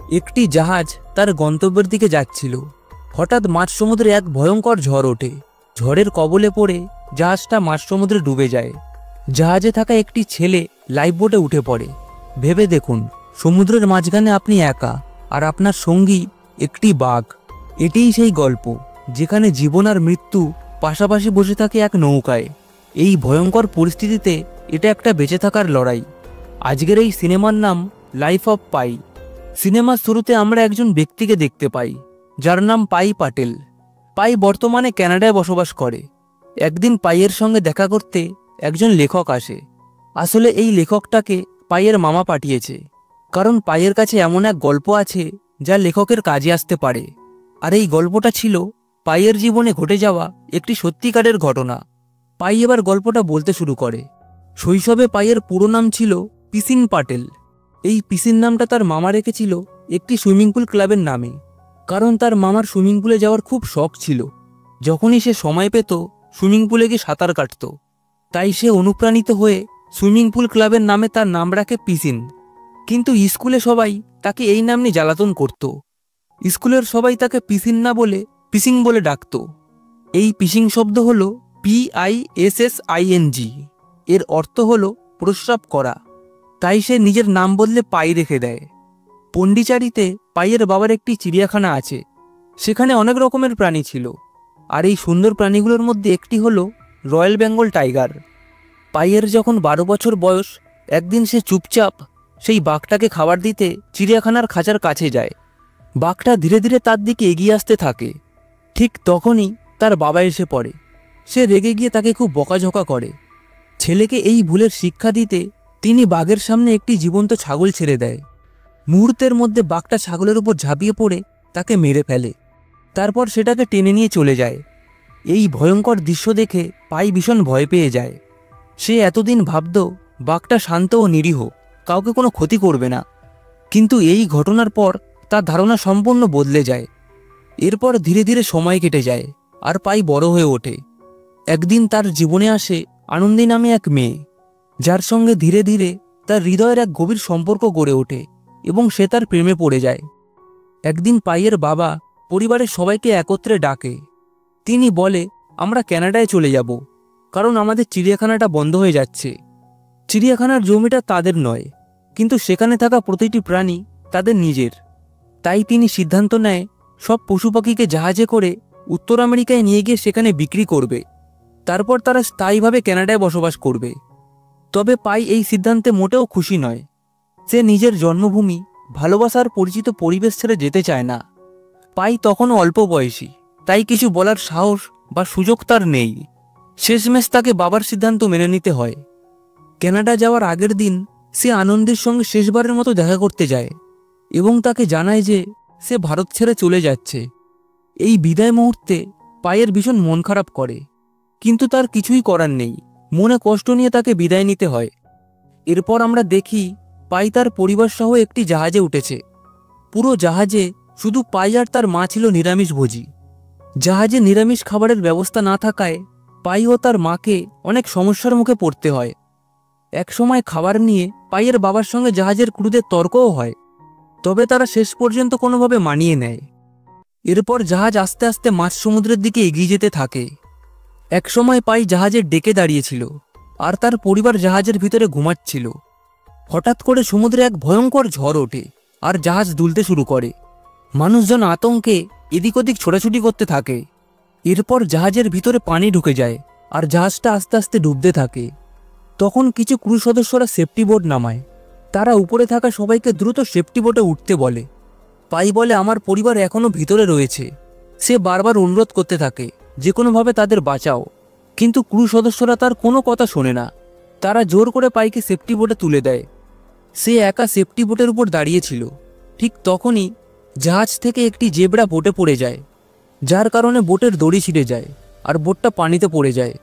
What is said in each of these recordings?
একটি জাহাজ তার গন্তব্যের দিকে যাচ্ছিল। হঠাৎ মাঝ সমুদ্রে এক ভয়ঙ্কর ঝড় ওঠে। ঝড়ের কবলে পড়ে জাহাজটা মাঝ সমুদ্রে ডুবে যায়। জাহাজে থাকা একটি ছেলে লাইফবোটে উঠে পড়ে। ভেবে দেখুন, সমুদ্রের মাঝখানে আপনি একা, আর আপনার সঙ্গী একটি বাঘ। এটিই সেই গল্প যেখানে জীবন আর মৃত্যু পাশাপাশি বসে থাকে এক নৌকায়। এই ভয়ঙ্কর পরিস্থিতিতে এটা একটা বেঁচে থাকার লড়াই। আজকের এই সিনেমার নাম লাইফ অফ পাই। সিনেমার শুরুতে আমরা একজন ব্যক্তিকে দেখতে পাই যার নাম পাই পাটেল। পাই বর্তমানে কানাডায় বসবাস করে। একদিন পাইয়ের সঙ্গে দেখা করতে একজন লেখক আসে। আসলে এই লেখকটাকে পাইয়ের মামা পাঠিয়েছে, কারণ পাইয়ের কাছে এমন এক গল্প আছে যা লেখকের কাজে আসতে পারে। আর এই গল্পটা ছিল পাইয়ের জীবনে ঘটে যাওয়া একটি সত্যিকারের ঘটনা। পাই এবার গল্পটা বলতে শুরু করে। শৈশবে পাইয়ের পুরো নাম ছিল পিসিন পাটেল। এই পিসিন নামটা তার মামা রেখেছিল একটি সুইমিং পুল ক্লাবের নামে, কারণ তার মামার সুইমিং পুলে যাওয়ার খুব শখ ছিল। যখনই সে সময় পেত সুইমিং পুলে গিয়ে সাঁতার কাটত। তাই সে অনুপ্রাণিত হয়ে সুইমিং পুল ক্লাবের নামে তার নাম রাখে পিসিন। কিন্তু স্কুলে সবাই তাকে এই নাম নিয়ে জ্বালাতন করত। স্কুলের সবাই তাকে পিসিন না বলে পিসিং বলে ডাকত। এই পিসিং শব্দ হলো PISSING। এর অর্থ হলো প্রস্রাব করা। তাই সে নিজের নাম বদলে পাই রেখে দেয়। পন্ডিচারিতে পাইয়ের বাবার একটি চিড়িয়াখানা আছে। সেখানে অনেক রকমের প্রাণী ছিল, আর এই সুন্দর প্রাণীগুলোর মধ্যে একটি হলো রয়্যাল বেঙ্গল টাইগার। পাইয়ের যখন 12 বছর বয়স, একদিন সে চুপচাপ সেই বাঘটাকে খাবার দিতে চিড়িয়াখানার খাঁচার কাছে যায়। বাঘটা ধীরে ধীরে তার দিকে এগিয়ে আসতে থাকে। ঠিক তখনই তার বাবা এসে পড়ে। সে রেগে গিয়ে তাকে খুব বকাঝকা করে। ছেলেকে এই ভুলের শিক্ষা দিতে তিনি বাঘের সামনে একটি জীবন্ত ছাগল ছেড়ে দেয়। মুহূর্তের মধ্যে বাঘটা ছাগলের উপর ঝাঁপিয়ে পড়ে তাকে মেরে ফেলে। তারপর সেটাকে টেনে নিয়ে চলে যায়। এই ভয়ঙ্কর দৃশ্য দেখে পাই ভীষণ ভয় পেয়ে যায়। সে এতদিন ভাবত বাঘটা শান্ত ও নিরীহ, কাউকে কোনো ক্ষতি করবে না। কিন্তু এই ঘটনার পর তার ধারণা সম্পূর্ণ বদলে যায়। এরপর ধীরে ধীরে সময় কেটে যায়, আর পাই বড় হয়ে ওঠে। একদিন তার জীবনে আসে আনন্দী নামে এক মেয়ে, যার সঙ্গে ধীরে ধীরে তার হৃদয়ের এক গভীর সম্পর্ক গড়ে ওঠে এবং সে তার প্রেমে পড়ে যায়। একদিন পাইয়ের বাবা পরিবারের সবাইকে একত্রে ডাকে। তিনি বলে, আমরা কানাডায় চলে যাব, কারণ আমাদের চিড়িয়াখানাটা বন্ধ হয়ে যাচ্ছে। চিড়িয়াখানার জমিটা তাদের নয়, কিন্তু সেখানে থাকা প্রতিটি প্রাণী তাদের নিজের। তাই তিনি সিদ্ধান্ত নেয় সব পশু পাখিকে জাহাজে করে উত্তর আমেরিকায় নিয়ে গিয়ে সেখানে বিক্রি করবে। তারপর তারা স্থায়ীভাবে কানাডায় বসবাস করবে। তবে পাই এই সিদ্ধান্তে মোটেও খুশি নয়। সে নিজের জন্মভূমি, ভালোবাসার পরিচিত পরিবেশ ছেড়ে যেতে চায় না। পাই তখনও অল্প বয়সী, তাই কিছু বলার সাহস বা সুযোগ তার নেই। শেষমেশ তাকে বাবার সিদ্ধান্ত মেনে নিতে হয়। কানাডা যাওয়ার আগের দিন সে আনন্দের সঙ্গে শেষবারের মতো দেখা করতে যায় এবং তাকে জানায় যে সে ভারত ছেড়ে চলে যাচ্ছে। এই বিদায় মুহূর্তে পাইয়ের ভীষণ মন খারাপ করে, কিন্তু তার কিছুই করার নেই। মনে কষ্ট নিয়ে তাকে বিদায় নিতে হয়। এরপর আমরা দেখি পাই তার পরিবার সহ একটি জাহাজে উঠেছে। পুরো জাহাজে শুধু পাই আর তার মা ছিল নিরামিষভোজী। জাহাজে নিরামিষ খাবারের ব্যবস্থা না থাকায় পাই ও তার মাকে অনেক সমস্যার মুখে পড়তে হয়। একসময় খাবার নিয়ে পাইয়ের বাবার সঙ্গে জাহাজের ক্রুদের তর্কও হয়, তবে তারা শেষ পর্যন্ত কোনোভাবে মানিয়ে নেয়। এরপর জাহাজ আস্তে আস্তে মাঝ সমুদ্রের দিকে এগিয়ে যেতে থাকে। একসময় পাই জাহাজের ডেকে দাঁড়িয়েছিল, আর তার পরিবার জাহাজের ভিতরে ঘুমাচ্ছিল। হঠাৎ করে সমুদ্রে এক ভয়ঙ্কর ঝড় ওঠে, আর জাহাজ দুলতে শুরু করে। মানুষজন আতঙ্কে এদিক ওদিক ছোটাছুটি করতে থাকে। এরপর জাহাজের ভিতরে পানি ঢুকে যায়, আর জাহাজটা আস্তে আস্তে ডুবতে থাকে। তখন কিছু ক্রু সদস্যরা সেফটি বোট নামায়। তারা উপরে থাকা সবাইকে দ্রুত সেফটি বোটে উঠতে বলে। পাই বলে, আমার পরিবার এখনো ভিতরে রয়েছে। সে বারবার অনুরোধ করতে থাকে যে কোনোভাবে তাদের বাঁচাও, কিন্তু ক্রু সদস্যরা তার কোনো কথা শোনে না। তারা জোর করে পাইকে সেফটি বোটে তুলে দেয়। সে একা সেফটি বোটের উপর দাঁড়িয়েছিল। ঠিক তখনই জাহাজ থেকে একটি জেব্রা বোটে পড়ে যায়, যার কারণে বোটের দড়ি ছিঁড়ে যায় আর বোটটা পানিতে পড়ে যায়।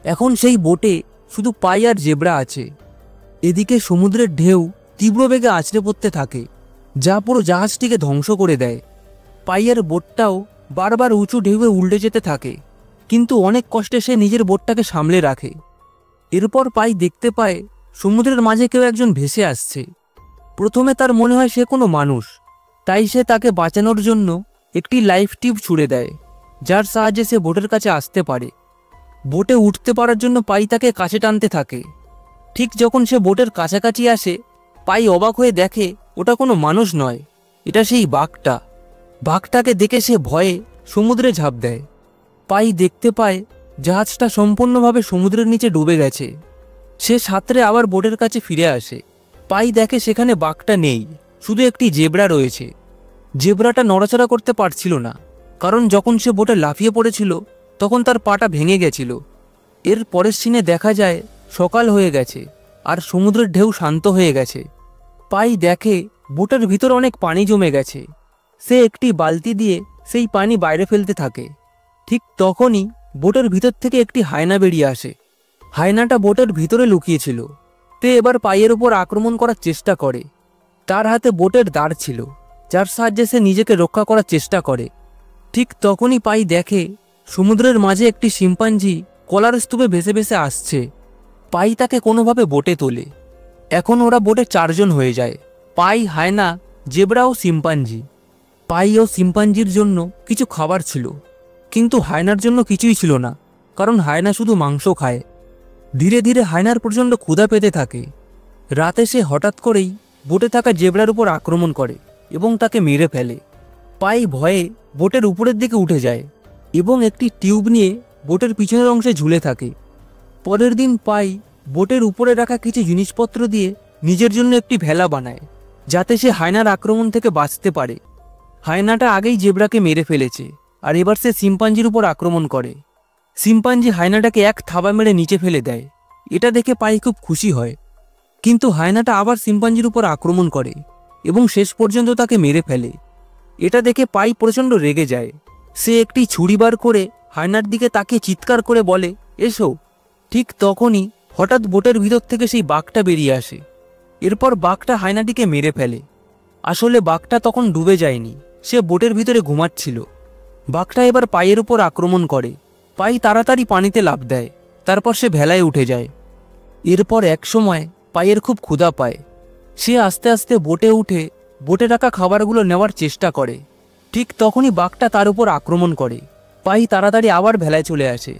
এখন সেই বোটে শুধু পাই আর জেব্রা আছে। এদিকে সমুদ্রের ঢেউ তীব্র বেগে আছড়ে পড়তে থাকে, যা পুরো জাহাজটিকে ধ্বংস করে দেয়। পাইয়ের বোটটাও বারবার উঁচু ঢেউয়ে উল্টে যেতে থাকে, কিন্তু অনেক কষ্টে সে নিজের বোটটাকে সামলে রাখে। এরপর পাই দেখতে পায় সমুদ্রের মাঝে কেউ একজন ভেসে আসছে। প্রথমে তার মনে হয় সে কোনো মানুষ, তাই সে তাকে বাঁচানোর জন্য একটি লাইফ টিউব ছুঁড়ে দেয়, যার সাহায্যে সে বোটের কাছে আসতে পারে। বোটে উঠতে পারার জন্য পাই তাকে কাছে টানতে থাকে। ঠিক যখন সে বোটের কাছাকাছি আসে, পাই অবাক হয়ে দেখে ওটা কোনো মানুষ নয়, এটা সেই বাঘটা। বাঘটাকে দেখে সে ভয়ে সমুদ্রে ঝাঁপ দেয়। পাই দেখতে পায় জাহাজটা সম্পূর্ণভাবে সমুদ্রের নিচে ডুবে গেছে। সে সাঁতরে আবার বোটের কাছে ফিরে আসে। পাই দেখে সেখানে বাঘটা নেই, শুধু একটি জেব্রা রয়েছে। জেব্রাটা নড়াচড়া করতে পারছিল না, কারণ যখন সে বোটে লাফিয়ে পড়েছিল তখন তার পাটা ভেঙে গেছিল। এর পরের সিনে দেখা যায় সকাল হয়ে গেছে আর সমুদ্রের ঢেউ শান্ত হয়ে গেছে। পাই দেখে বোটের ভিতর অনেক পানি জমে গেছে। সে একটি বালতি দিয়ে সেই পানি বাইরে ফেলতে থাকে। ঠিক তখনই বোটের ভিতর থেকে একটি হায়না বেরিয়ে আসে। হায়নাটা বোটের ভিতরে লুকিয়েছিল। তে এবার পাইয়ের উপর আক্রমণ করার চেষ্টা করে। তার হাতে বোটের দাঁড় ছিল, যার সাহায্যে সে নিজেকে রক্ষা করার চেষ্টা করে। ঠিক তখনই পাই দেখে সমুদ্রের মাঝে একটি শিম্পাঞ্জি কলার স্তূপে ভেসে ভেসে আসছে। পাই তাকে কোনোভাবে বোটে তোলে। এখন ওরা বোটে 4 জন হয়ে যায়, পাই, হায়না, জেব্রা ও শিম্পাঞ্জি। পাই ও শিম্পাঞ্জির জন্য কিছু খাবার ছিল, কিন্তু হায়নার জন্য কিছুই ছিল না, কারণ হায়না শুধু মাংস খায়। ধীরে ধীরে হায়নার প্রচণ্ড ক্ষুধা পেতে থাকে। রাতে সে হঠাৎ করেই বোটে থাকা জেব্রার উপর আক্রমণ করে এবং তাকে মেরে ফেলে। পাই ভয়ে বোটের উপরের দিকে উঠে যায় এবং একটি টিউব নিয়ে বোটের পিছনের অংশে ঝুলে থাকে। পরের দিন পাই বোটের উপরে রাখা কিছু জিনিসপত্র দিয়ে নিজের জন্য একটি ভেলা বানায়, যাতে সে হায়নার আক্রমণ থেকে বাঁচতে পারে। হায়নাটা আগেই জেব্রাকে মেরে ফেলেছে আর এবার সে শিম্পাঞ্জির উপর আক্রমণ করে। শিম্পাঞ্জি হায়নাটাকে এক থাবা মেরে নিচে ফেলে দেয়। এটা দেখে পাই খুব খুশি হয়, কিন্তু হায়নাটা আবার শিম্পাঞ্জির উপর আক্রমণ করে এবং শেষ পর্যন্ত তাকে মেরে ফেলে। এটা দেখে পাই প্রচণ্ড রেগে যায়। সে একটি ছুরি বার করে হায়নার দিকে তাকিয়ে চিৎকার করে বলে, এসো। ঠিক তখনই হঠাৎ বোটের ভিতর থেকে সেই বাঘটা বেরিয়ে আসে। এরপর বাঘটা হায়নাটিকে মেরে ফেলে। আসলে বাঘটা তখন ডুবে যায়নি, সে বোটের ভিতরে ঘুমাচ্ছিল। বাঘটা এবার পাইয়ের উপর আক্রমণ করে। পাই তাড়াতাড়ি পানিতে লাফ দেয়, তারপর সে ভেলায় উঠে যায়। এরপর এক সময় পাইয়ের খুব ক্ষুধা পায়। সে আস্তে আস্তে বোটে উঠে বোটে রাখা খাবারগুলো নেওয়ার চেষ্টা করে। ঠিক তখনই বাঘটা তার উপর আক্রমণ করে। পাই তাড়াতাড়ি আবার ভেলায় চলে আসে।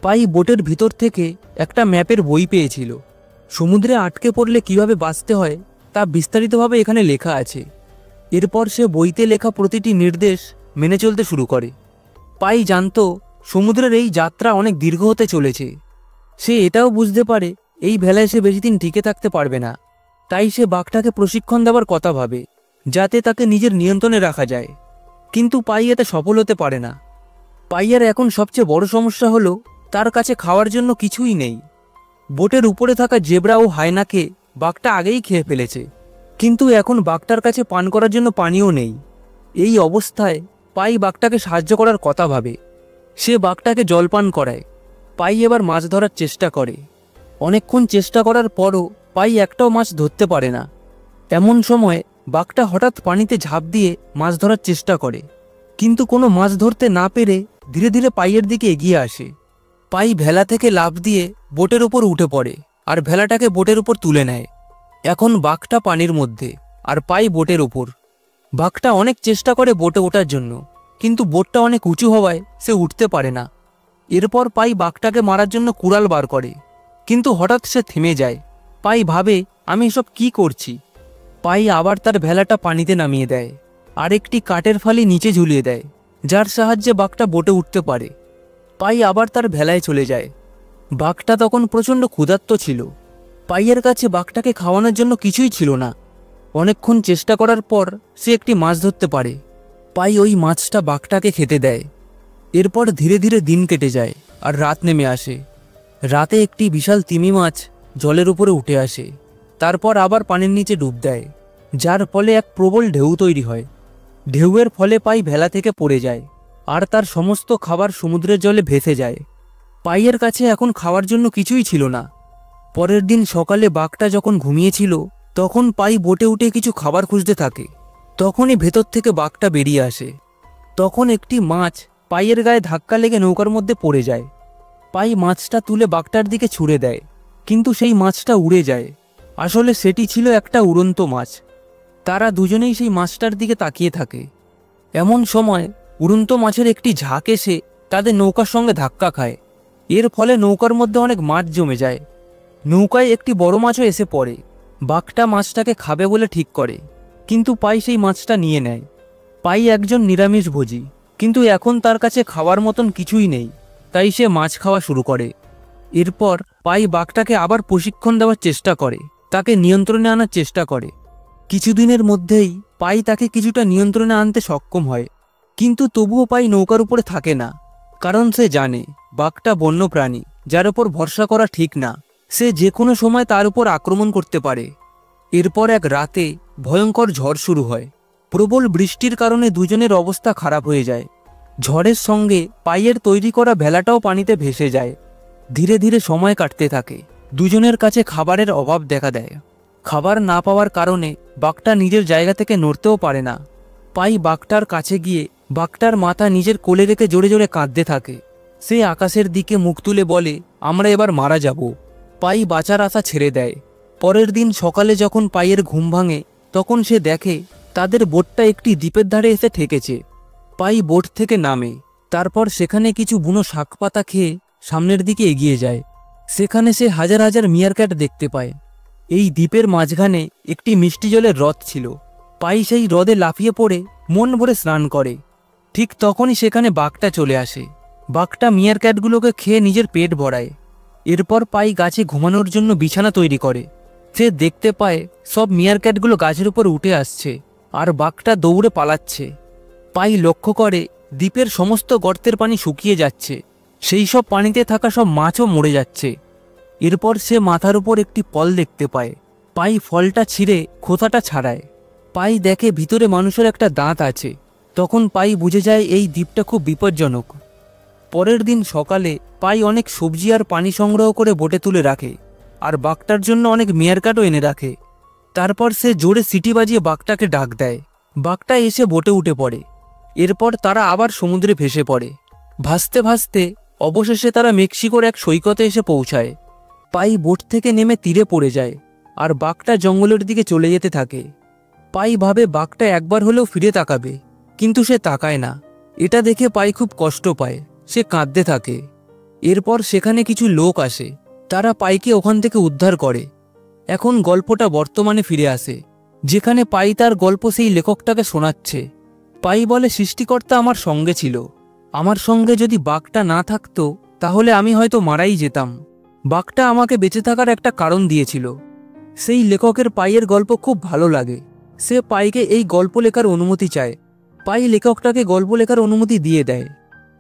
পাই বোটের ভিতর থেকে একটা ম্যাপের বই পেয়েছিল। সমুদ্রে আটকে পড়লে কিভাবে বাঁচতে হয় তা বিস্তারিতভাবে এখানে লেখা আছে। এরপর সে বইতে লেখা প্রতিটি নির্দেশ মেনে চলতে শুরু করে। পাই জানতো সমুদ্রের এই যাত্রা অনেক দীর্ঘ হতে চলেছে। সে এটাও বুঝতে পারে এই ভেলায় সে বেশি দিন টিকে থাকতে পারবে না। তাই সে বাঘটাকে প্রশিক্ষণ দেওয়ার কথা ভাবে, যাতে তাকে নিজের নিয়ন্ত্রণে রাখা যায়। কিন্তু পাই এতে সফল হতে পারে না। পাইয়ের এখন সবচেয়ে বড় সমস্যা হলো তার কাছে খাওয়ার জন্য কিছুই নেই। বোটের উপরে থাকা জেব্রা ও হায়নাকে বাঘটা আগেই খেয়ে ফেলেছে, কিন্তু এখন বাঘটার কাছে পান করার জন্য পানিও নেই। এই অবস্থায় পাই বাঘটাকে সাহায্য করার কথা ভাবে। সে বাঘটাকে জলপান করায়। পাই এবার মাছ ধরার চেষ্টা করে। অনেকক্ষণ চেষ্টা করার পরও পাই একটাও মাছ ধরতে পারে না। এমন সময় বাঘটা হঠাৎ পানিতে ঝাঁপ দিয়ে মাছ ধরার চেষ্টা করে, কিন্তু কোনো মাছ ধরতে না পেরে ধীরে ধীরে পাইয়ের দিকে এগিয়ে আসে। পাই ভেলা থেকে লাফ দিয়ে বোটের উপর উঠে পড়ে আর ভেলাটাকে বোটের উপর তুলে নেয়। এখন বাঘটা পানির মধ্যে আর পাই বোটের উপর। বাঘটা অনেক চেষ্টা করে বোটে ওঠার জন্য, কিন্তু বোটটা অনেক উঁচু হওয়ায় সে উঠতে পারে না। এরপর পাই বাঘটাকে মারার জন্য কুড়াল বার করে, কিন্তু হঠাৎ সে থেমে যায়। পাই ভাবে, আমি এসব কি করছি। পাই আবার তার ভেলাটা পানিতে নামিয়ে দেয় আর একটি কাঠের ফালি নিচে ঝুলিয়ে দেয়, যার সাহায্যে বাঘটা বোটে উঠতে পারে। পাই আবার তার ভেলায় চলে যায়। বাঘটা তখন প্রচণ্ড ক্ষুধার্ত ছিল। পাইয়ের কাছে বাঘটাকে খাওয়ানোর জন্য কিছুই ছিল না। অনেকক্ষণ চেষ্টা করার পর সে একটি মাছ ধরতে পারে। পাই ওই মাছটা বাঘটাকে খেতে দেয়। এরপর ধীরে ধীরে দিন কেটে যায় আর রাত নেমে আসে। রাতে একটি বিশাল তিমি মাছ জলের উপরে উঠে আসে, তারপর আবার পানির নিচে ডুব দেয়, যার ফলে এক প্রবল ঢেউ তৈরি হয়। ঢেউয়ের ফলে পাই ভেলা থেকে পড়ে যায় আর তার সমস্ত খাবার সমুদ্রের জলে ভেসে যায়। পাইয়ের কাছে এখন খাওয়ার জন্য কিছুই ছিল না। পরের দিন সকালে বাঘটা যখন ঘুমিয়েছিল, তখন পাই বোটে উঠে কিছু খাবার খুঁজতে থাকে। তখনই ভেতর থেকে বাঘটা বেরিয়ে আসে। তখন একটি মাছ পাইয়ের গায়ে ধাক্কা লেগে নৌকার মধ্যে পড়ে যায়। পাই মাছটা তুলে বাঘটার দিকে ছুঁড়ে দেয়, কিন্তু সেই মাছটা উড়ে যায়। আসলে সেটি ছিল একটা উড়ন্ত মাছ। তারা দুজনেই সেই মাছটার দিকে তাকিয়ে থাকে। এমন সময় উড়ন্ত মাছের একটি ঝাঁক এসে তাদের নৌকার সঙ্গে ধাক্কা খায়। এর ফলে নৌকার মধ্যে অনেক মাছ জমে যায়। নৌকায় একটি বড় মাছও এসে পড়ে। বাঘটা মাছটাকে খাবে বলে ঠিক করে, কিন্তু পাই সেই মাছটা নিয়ে নেয়। পাই একজন নিরামিষভোজী, কিন্তু এখন তার কাছে খাওয়ার মতন কিছুই নেই, তাই সে মাছ খাওয়া শুরু করে। এরপর পাই বাঘটাকে আবার প্রশিক্ষণ দেওয়ার চেষ্টা করে, তাকে নিয়ন্ত্রণে আনার চেষ্টা করে। কিছুদিনের মধ্যেই পাই তাকে কিছুটা নিয়ন্ত্রণে আনতে সক্ষম হয়, কিন্তু তবুও পাই নৌকার উপরে থাকে না, কারণ সে জানে বাঘটা বন্য প্রাণী, যার উপর ভরসা করা ঠিক না। সে যে কোনো সময় তার উপর আক্রমণ করতে পারে। এরপর এক রাতে ভয়ঙ্কর ঝড় শুরু হয়। প্রবল বৃষ্টির কারণে দুজনের অবস্থা খারাপ হয়ে যায়। ঝড়ের সঙ্গে পাইয়ের তৈরি করা ভেলাটাও পানিতে ভেসে যায়। ধীরে ধীরে সময় কাটতে থাকে। দুজনের কাছে খাবারের অভাব দেখা দেয়। খাবার না পাওয়ার কারণে বাঘটা নিজের জায়গা থেকে নড়তেও পারে না। পাই বাঘটার কাছে গিয়ে বাঘটার মাথা নিজের কোলে রেখে জোরে জোরে কাঁদতে থাকে। সে আকাশের দিকে মুখ তুলে বলে, আমরা এবার মারা যাব। পাই বাঁচার আশা ছেড়ে দেয়। পরের দিন সকালে যখন পাইয়ের ঘুম ভাঙে, তখন সে দেখে তাদের বোটটা একটি দ্বীপের ধারে এসে ঠেকেছে। পাই বোট থেকে নামে, তারপর সেখানে কিছু বুনো শাক পাতা খেয়ে সামনের দিকে এগিয়ে যায়। সেখানে সে হাজার হাজার মিয়ারক্যাট দেখতে পায়। এই দ্বীপের মাঝখানে একটি মিষ্টি জলের হ্রদ ছিল। পাই সেই হ্রদে লাফিয়ে পড়ে মন ভরে স্নান করে। ঠিক তখনই সেখানে বাঘটা চলে আসে। বাঘটা মিয়ারক্যাটগুলোকে খেয়ে নিজের পেট ভরায়। এরপর পাই গাছে ঘুমানোর জন্য বিছানা তৈরি করে। সে দেখতে পায় সব মিয়ারক্যাটগুলো গাছের উপর উঠে আসছে, আর বাঘটা দৌড়ে পালাচ্ছে। পাই লক্ষ্য করে দ্বীপের সমস্ত গর্তের পানি শুকিয়ে যাচ্ছে, সেই সব পানিতে থাকা সব মাছও মরে যাচ্ছে। এরপর সে মাথার উপর একটি ফল দেখতে পায়। পাই ফলটা ছিঁড়ে খোসাটা ছাড়ায়। পাই দেখে ভিতরে মানুষের একটা দাঁত আছে। তখন পাই বুঝে যায় এই দ্বীপটা খুব বিপজ্জনক। পরের দিন সকালে পাই অনেক সবজি আর পানি সংগ্রহ করে বোটে তুলে রাখে, আর বাঘটার জন্য অনেক মিয়ারক্যাটও এনে রাখে। তারপর সে জোরে সিটি বাজিয়ে বাঘটাকে ডাক দেয়। বাঘটা এসে বোটে উঠে পড়ে। এরপর তারা আবার সমুদ্রে ভেসে পড়ে। ভাসতে ভাসতে অবশেষে তারা মেক্সিকোর এক সৈকতে এসে পৌঁছায়। পাই বোট থেকে নেমে তীরে পড়ে যায়, আর বাঘটা জঙ্গলের দিকে চলে যেতে থাকে। পাই ভাবে বাঘটা একবার হলেও ফিরে তাকাবে, কিন্তু সে তাকায় না। এটা দেখে পাই খুব কষ্ট পায়। সে কাঁদতে থাকে। এরপর সেখানে কিছু লোক আসে, তারা পাইকে ওখান থেকে উদ্ধার করে। এখন গল্পটা বর্তমানে ফিরে আসে, যেখানে পাই তার গল্প সেই লেখকটাকে শোনাচ্ছে। পাই বলে, সৃষ্টিকর্তা আমার সঙ্গে ছিল। আমার সঙ্গে যদি বাঘটা না থাকতো, তাহলে আমি হয়তো মারাই যেতাম। বাঘটা আমাকে বেঁচে থাকার একটা কারণ দিয়েছিল। সেই লেখকের পাইয়ের গল্প খুব ভালো লাগে। সে পাইকে এই গল্প লেখার অনুমতি চায়। পাই লেখকটাকে গল্প লেখার অনুমতি দিয়ে দেয়।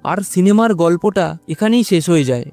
আর সিনেমার গল্পটা এখানেই শেষ হয়ে যায়।